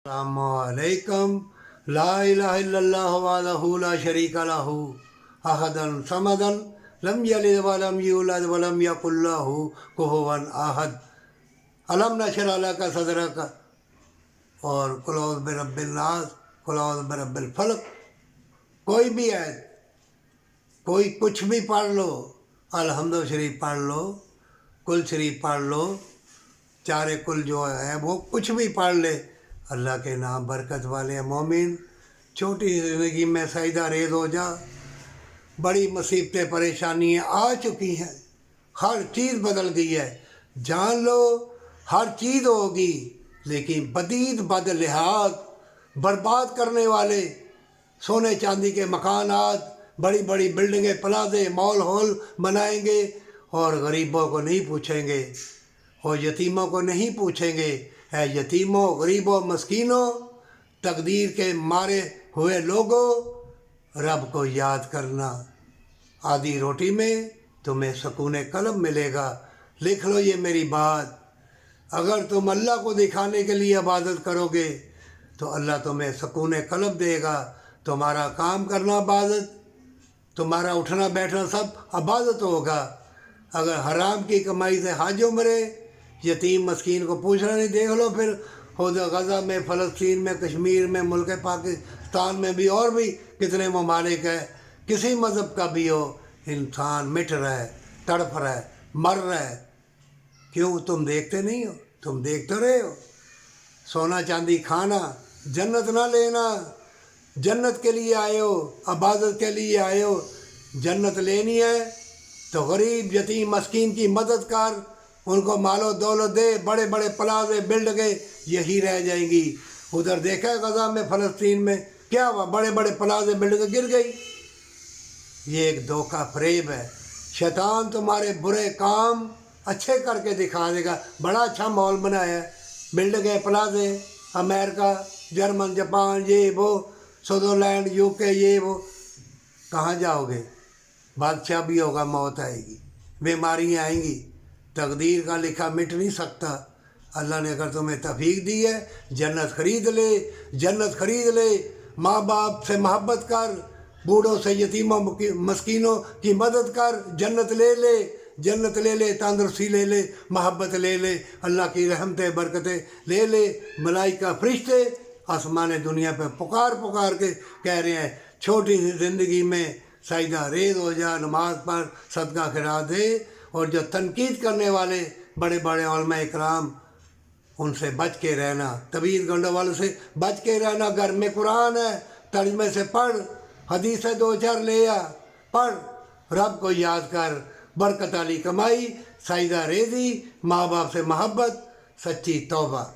अस्सलामुअलैकुम। ला इलाहा इल्लल्लाह वहदहु ला शरीका लहु अहदन समदन लम यलिद वलम यूलद वलम यकुल लहु कुफुवन अहद। अलम नशरह लका सदरक और कुल औज़ु बिरब्बिन नास, कुल औज़ु बिरब्बिल फलक। कोई भी है, कोई कुछ भी पढ़ लो, अलहम्दु शरीफ पढ़ लो, कुल शरीफ पढ़ लो, चारे कुल जो है वो कुछ भी पढ़ ले, अल्लाह के नाम बरकत वाले मोमिन। छोटी ज़िंदगी में सजदा रेज़ हो जा। बड़ी मुसीबतें परेशानियाँ आ चुकी हैं, हर चीज़ बदल गई है। जान लो हर चीज़ होगी, लेकिन बदीद बद लिहाज बर्बाद करने वाले सोने चांदी के मकानात, बड़ी बड़ी बिल्डिंगें, प्लाजे, मॉल हॉल बनाएंगे और गरीबों को नहीं पूछेंगे और यतीमों को नहीं पूछेंगे। है यतीमों, गरीबों, मस्कीनों, तकदीर के मारे हुए लोगों, रब को याद करना। आधी रोटी में तुम्हें सुकून कल्ब मिलेगा। लिख लो ये मेरी बात। अगर तुम अल्लाह को दिखाने के लिए इबादत करोगे तो अल्लाह तुम्हें सुकून कल्ब देगा। तुम्हारा काम करना इबादत, तुम्हारा उठना बैठना सब इबादत होगा। अगर हराम की कमाई से हाज उमरे, यतीम मस्कीन को पूछना नहीं। देख लो फिर खुद गज़ा में, फ़लस्तीन में, कश्मीर में, मुल्क पाकिस्तान में भी और भी कितने ममालिक है, किसी मज़हब का भी हो, इंसान मिट रहा है, तड़प रहा है, मर रहा है। क्यों? तुम देखते नहीं हो? तुम देखते रहे हो। सोना चांदी खाना, जन्नत ना लेना। जन्नत के लिए आए हो, इबादत के लिए आए हो। जन्नत लेनी है तो गरीब, यतीम, मस्कीन की मदद कर, उनको मालो दौलत दे। बड़े बड़े प्लाजे बिल्ड गए, यही रह जाएंगी। उधर देखा है गज़ा में, फ़लस्तीन में क्या हुआ? बड़े बड़े प्लाजे बिल्ड गिर गई। ये एक धोखा फरेब है। शैतान तुम्हारे बुरे काम अच्छे करके दिखा देगा। बड़ा अच्छा मॉल बनाया है, बिल्ड गए प्लाजे, अमेरिका, जर्मन, जापान, ये वो, स्विट्ज़रलैंड, यूके, ये वो। कहाँ जाओगे? बादशाह भी होगा, मौत आएगी, बीमारियाँ आएंगी। तकदीर का लिखा मिट नहीं सकता। अल्लाह ने अगर तुम्हें तौफीक दी है, जन्नत खरीद ले, जन्नत खरीद ले। माँ बाप से मोहब्बत कर, बूढ़ों से, यतीमों, मस्कीनों की मदद कर, जन्नत ले ले, जन्नत ले ले, तंदुरुस्ती ले ले, मोहब्बत ले ले, अल्लाह की रहमतें बरकतें ले ले। मलाइका फरिश्ते आसमान दुनिया पे पुकार पुकार के कह रहे हैं, छोटी सी ज़िंदगी में सजदा रेज़ हो जा, नमाज पढ़, सदका खिरा दे। और जो तनकीद करने वाले बड़े बड़े उलमा इकराम, उनसे बच के रहना, तबीयत गंडों वालों से बच के रहना। घर में कुरान है, तर्जमे से पढ़, हदीस से दो चार ले आ, पढ़, रब को याद कर। बरकत वाली कमाई, सजदा रेज़ी, माँ बाप से मोहब्बत, सच्ची तौबा।